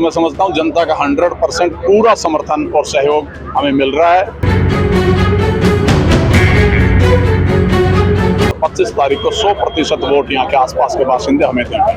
तो मैं समझता हूँ जनता का 100% पूरा समर्थन और सहयोग हमें मिल रहा है। 25 तारीख को 100% वोट यहाँ के आसपास के बाशिंदे हमें देंगे।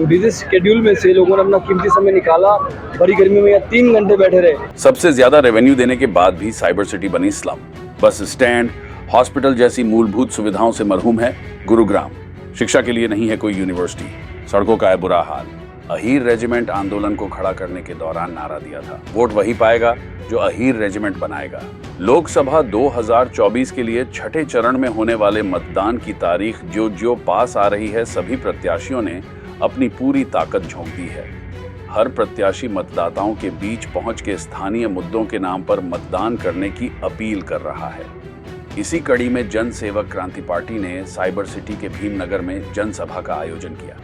बिजी शेड्यूल में से लोगों ने अपना कीमती समय निकाला, बड़ी गर्मी में 3 घंटे बैठे रहे। सबसे ज्यादा रेवेन्यू देने के बाद भी साइबर सिटी बनी स्लम। बस स्टैंड, हॉस्पिटल जैसी मूलभूत सुविधाओं से मरहूम है गुरुग्राम। शिक्षा के लिए नहीं है कोई यूनिवर्सिटी। सड़कों का है बुरा हाल। अहीर रेजिमेंट आंदोलन को खड़ा करने के दौरान नारा दिया था, वोट वही पाएगा जो अहीर रेजिमेंट बनाएगा। लोकसभा 2024 के लिए छठे चरण में होने वाले मतदान की तारीख जो पास आ रही है, सभी प्रत्याशियों ने अपनी पूरी ताकत झोंक दी है। हर प्रत्याशी मतदाताओं के बीच पहुंच के स्थानीय मुद्दों के नाम पर मतदान करने की अपील कर रहा है। इसी कड़ी में जन सेवक क्रांति पार्टी ने साइबर सिटी के भीमनगर में जनसभा का आयोजन किया।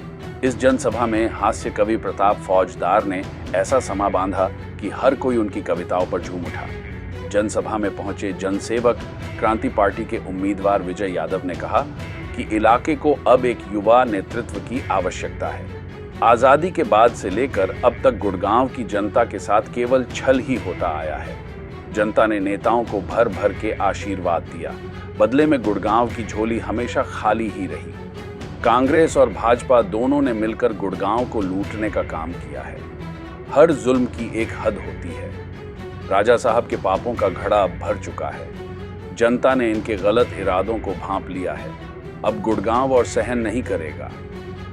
इस जनसभा में हास्य कवि प्रताप फौजदार ने ऐसा समा बांधा कि हर कोई उनकी कविताओं पर झूम उठा। जनसभा में पहुंचे जनसेवक क्रांति पार्टी के उम्मीदवार विजय यादव ने कहा कि इलाके को अब एक युवा नेतृत्व की आवश्यकता है। आजादी के बाद से लेकर अब तक गुड़गांव की जनता के साथ केवल छल ही होता आया है। जनता ने नेताओं को भर भर के आशीर्वाद दिया, बदले में गुड़गांव की झोली हमेशा खाली ही रही। कांग्रेस और भाजपा दोनों ने मिलकर गुड़गांव को लूटने का काम किया है। हर जुल्म की एक हद होती है। राजा साहब के पापों का घड़ा अब भर चुका है। जनता ने इनके गलत इरादों को भांप लिया है। अब गुड़गांव और सहन नहीं करेगा।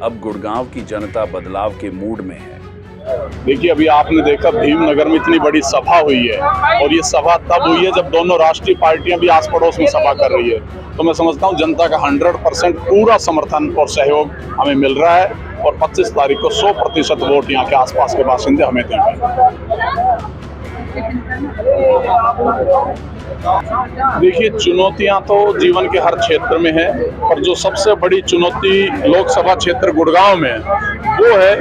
अब गुड़गांव की जनता बदलाव के मूड में है। देखिए, अभी आपने देखा भीमनगर में इतनी बड़ी सभा हुई है, और ये सभा तब हुई है जब दोनों राष्ट्रीय पार्टियां भी आस पड़ोस में सभा कर रही है। तो मैं समझता हूँ जनता का 100% पूरा समर्थन और सहयोग हमें मिल रहा है, और 25 तारीख को 100% वोट यहाँ के आसपास के बाशिंदे हमें देंगे। देखिए, चुनौतियां तो जीवन के हर क्षेत्र में है, पर जो सबसे बड़ी चुनौती लोकसभा क्षेत्र गुड़गांव में है, वो है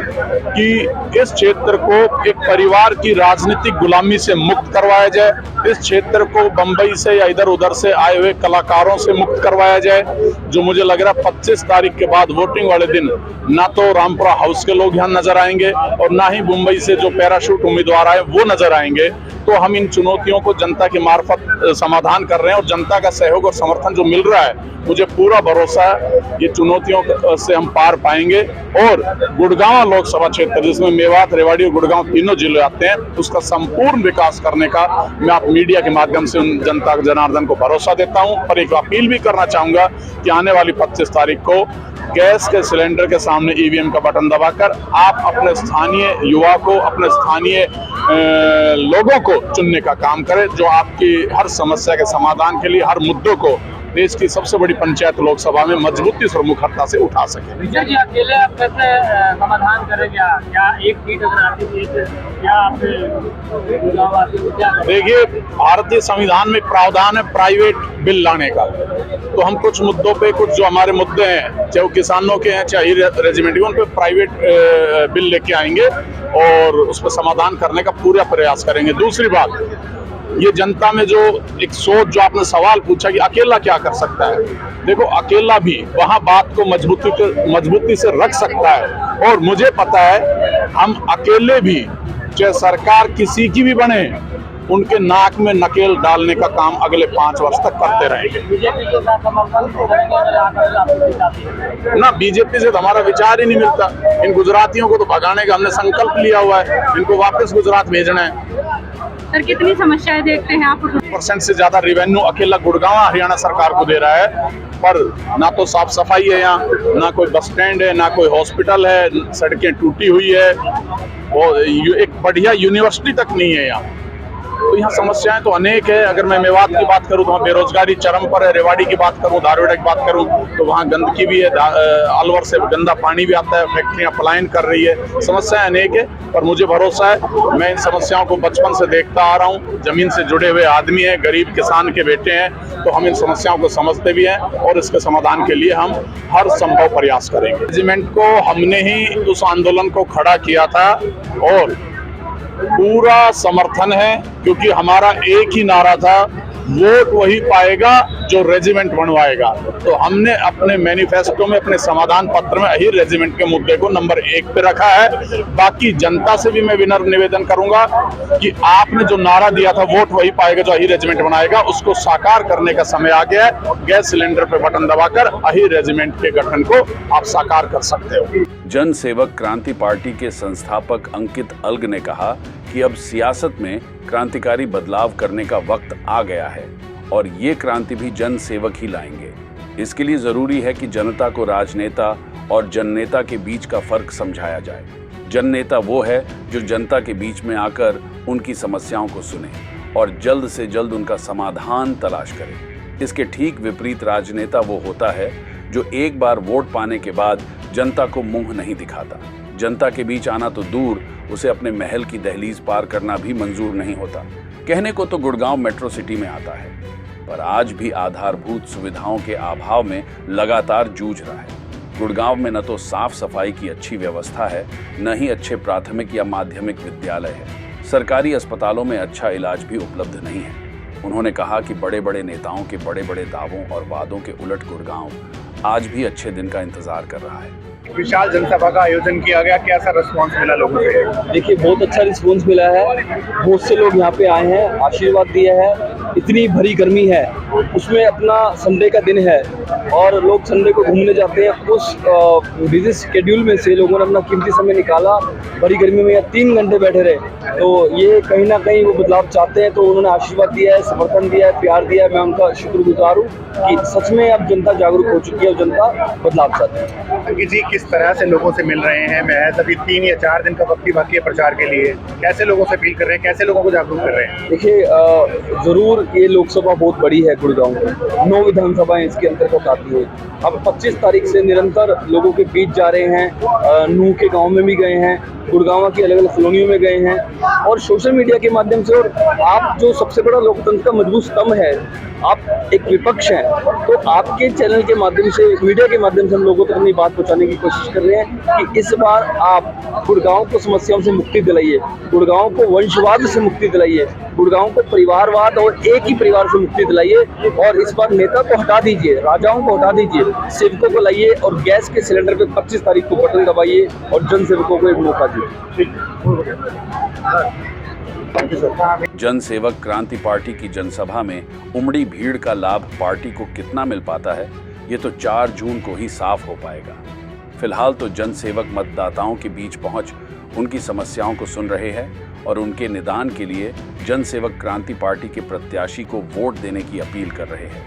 कि इस क्षेत्र को एक परिवार की राजनीतिक गुलामी से मुक्त करवाया जाए। इस क्षेत्र को बंबई से या इधर उधर से आए हुए कलाकारों से मुक्त करवाया जाए। जो मुझे लग रहा है 25 तारीख के बाद वोटिंग वाले दिन ना तो रामपुरा हाउस के लोग यहाँ नजर आएंगे, और ना ही मुंबई से जो पैराशूट उम्मीदवार आए वो नजर आएंगे। तो हम इन चुनौतियों को जनता के मार्फत समाधान कर रहे हैं, और जनता का सहयोग और समर्थन जो मिल रहा है, मुझे पूरा भरोसा है ये चुनौतियों से हम पार पाएंगे। और गुड़गांव लोकसभा क्षेत्र, जिसमें मेवात, रेवाड़ी और गुड़गांव तीनों जिले आते हैं, उसका संपूर्ण विकास करने का मैं आप मीडिया के माध्यम से उन जनता जनार्दन को भरोसा देता हूं। पर एक अपील भी करना चाहूंगा कि आने वाली 25 तारीख को गैस के सिलेंडर के सामने ईवीएम का बटन दबाकर आप अपने स्थानीय युवा को, अपने स्थानीय लोगों को चुनने का काम करें, जो आपकी हर समस्या के समाधान के लिए, हर मुद्दों को देश की सबसे बड़ी पंचायत लोकसभा में मजबूती और मुखरता से उठा सके। विजय जी, अकेले आप कैसे समाधान करेंगे? क्या एक सीट अगर आती है तो क्या आप देखिए, भारतीय संविधान में प्रावधान है प्राइवेट बिल लाने का। तो हम कुछ मुद्दों पे, कुछ जो हमारे मुद्दे हैं, चाहे वो किसानों के हैं चाहे रेजिमेंट के, उन पे प्राइवेट बिल लेके आएंगे और उस पर समाधान करने का पूरा प्रयास करेंगे। दूसरी बात, ये जनता में जो एक सोच, जो आपने सवाल पूछा कि अकेला क्या कर सकता है, देखो अकेला भी वहां बात को मजबूती से रख सकता है। और मुझे पता है हम अकेले भी, चाहे सरकार किसी की भी बने, उनके नाक में नकेल डालने का काम अगले 5 वर्ष तक करते रहेंगे। बीजेपी के साथ समर्थन ना, बीजेपी से तो हमारा विचार ही नहीं मिलता। इन गुजरातियों को तो भगाने का हमने संकल्प लिया हुआ है, इनको वापस गुजरात भेजना है। सर, कितनी समस्याएं देखते हैं आप? 1% से ज्यादा रेवेन्यू अकेला गुड़गांव हरियाणा सरकार को दे रहा है, पर ना तो साफ सफाई है यहाँ, ना कोई बस स्टैंड है, ना कोई हॉस्पिटल है, सड़कें टूटी हुई है, और एक बढ़िया यूनिवर्सिटी तक नहीं है यहाँ। तो यहाँ समस्याएं तो अनेक है। अगर मैं मेवात की बात करूँ तो वहाँ बेरोजगारी चरम पर है। रेवाड़ी की बात करूँ, धारवाड़ की बात करूँ तो वहाँ गंदगी भी है, अलवर से गंदा पानी भी आता है, फैक्ट्रियाँ पलायन कर रही है। समस्याएं अनेक है, पर मुझे भरोसा है, मैं इन समस्याओं को बचपन से देखता आ रहा हूँ। जमीन से जुड़े हुए आदमी हैं, गरीब किसान के बेटे हैं, तो हम इन समस्याओं को समझते भी हैं, और इसके समाधान के लिए हम हर संभव प्रयास करेंगे। रेजिमेंट को हमने ही उस आंदोलन को खड़ा किया था, और पूरा समर्थन है, क्योंकि हमारा एक ही नारा था वोट वही पाएगा जो रेजिमेंट बनवाएगा। तो हमने अपने मैनिफेस्टो में, अपने समाधान पत्र में अहीर रेजिमेंट के मुद्दे को नंबर 1 पे रखा है। बाकी जनता से भी मैं विनम्र निवेदन करूंगा कि आपने जो नारा दिया था वोट वही पाएगा जो अहीर रेजिमेंट बनाएगा, उसको साकार करने का समय आ गया है। गैस सिलेंडर पे बटन दबाकर अहीर रेजिमेंट के गठन को आप साकार कर सकते हो। जन सेवक क्रांति पार्टी के संस्थापक अंकित अल्ग ने कहा कि अब सियासत में क्रांतिकारी बदलाव करने का वक्त आ गया है और ये क्रांति भी जन सेवक ही लाएंगे। इसके लिए जरूरी है कि जनता को राजनेता और जननेता के बीच का फर्क समझाया जाए। जननेता वो है जो जनता के बीच में आकर उनकी समस्याओं को सुने और जल्द से जल्द उनका समाधान तलाश करे। इसके ठीक विपरीत राजनेता वो होता है जो एक बार वोट पाने के बाद जनता को मुंह नहीं दिखाता। जनता के बीच आना तो दूर, उसे अपने महल की दहलीज पार करना भी मंजूर नहीं होता। कहने को तो गुड़गांव मेट्रो सिटी में आता है, पर आज भी आधारभूत सुविधाओं के अभाव में लगातार जूझ रहा है। गुड़गांव में न तो साफ सफाई की अच्छी व्यवस्था है, न ही अच्छे प्राथमिक या माध्यमिक विद्यालय है। सरकारी अस्पतालों में अच्छा इलाज भी उपलब्ध नहीं है। उन्होंने कहा कि बड़े बड़े नेताओं के बड़े बड़े दावों और वादों के उलट गुड़गांव आज भी अच्छे दिन का इंतजार कर रहा है। विशाल जनसभा का आयोजन किया गया, कैसा रिस्पांस मिला लोगों से? देखिए, बहुत अच्छा रिस्पॉन्स मिला है। बहुत से लोग यहाँ पे आए हैं, आशीर्वाद दिया है। इतनी भरी गर्मी है, उसमें अपना संडे का दिन है और लोग संडे को घूमने जाते हैं। उस बिजी शेड्यूल में से लोगों ने अपना कीमती समय निकाला, भरी गर्मी में 3 घंटे बैठे रहे। तो ये कहीं ना कहीं वो बदलाव चाहते हैं, तो उन्होंने आशीर्वाद दिया है, समर्थन दिया है, प्यार दिया है। मैं उनका शुक्रगुजार हूँ कि सच में अब जनता जागरूक हो चुकी है और जनता बदलाव चाहती है। जी, किस तरह से लोगों से मिल रहे हैं? महज अभी 3 या 4 दिन का वक्त ही बाकी है प्रचार के लिए। कैसे लोगों से अपील कर रहे हैं, कैसे लोगों को जागरूक कर रहे हैं? देखिए, जरूर ये लोकसभा बहुत बड़ी है गुड़गांव में, 9 विधानसभाएं इसके अंतर्गत आती है। अब 25 तारीख से निरंतर लोगों के बीच जा रहे हैं। नूह के गांव में भी गए हैं, गुड़गांव की अलग अलग कॉलोनियों में गए हैं और सोशल मीडिया के माध्यम से। और आप जो सबसे बड़ा लोकतंत्र का मजबूत स्तंभ है, आप एक विपक्ष हैं, तो आपके चैनल के माध्यम से, मीडिया के माध्यम से हम लोगों तक अपनी बात पहुंचाने की कोशिश कर रहे हैं कि इस बार आप गुड़गांव को समस्याओं से मुक्ति दिलाइए, गुड़गांव को वंशवाद से मुक्ति दिलाइए, गुड़गांव को परिवारवाद और एक ही परिवार से मुक्ति दिलाइए। और इस बार नेता को हटा दीजिए, राजाओं को हटा दीजिए, सेवकों को लाइए और गैस के सिलेंडर पे 25 तारीख को बटन दबाइए और जन सेवकों को एक मौका दीजिए। जन सेवक क्रांति पार्टी की जनसभा में उमड़ी भीड़ का लाभ पार्टी को कितना मिल पाता है, ये तो 4 जून को ही साफ हो पाएगा। फिलहाल तो जन सेवक मतदाताओं के बीच पहुंच उनकी समस्याओं को सुन रहे हैं और उनके निदान के लिए जन सेवक क्रांति पार्टी के प्रत्याशी को वोट देने की अपील कर रहे हैं।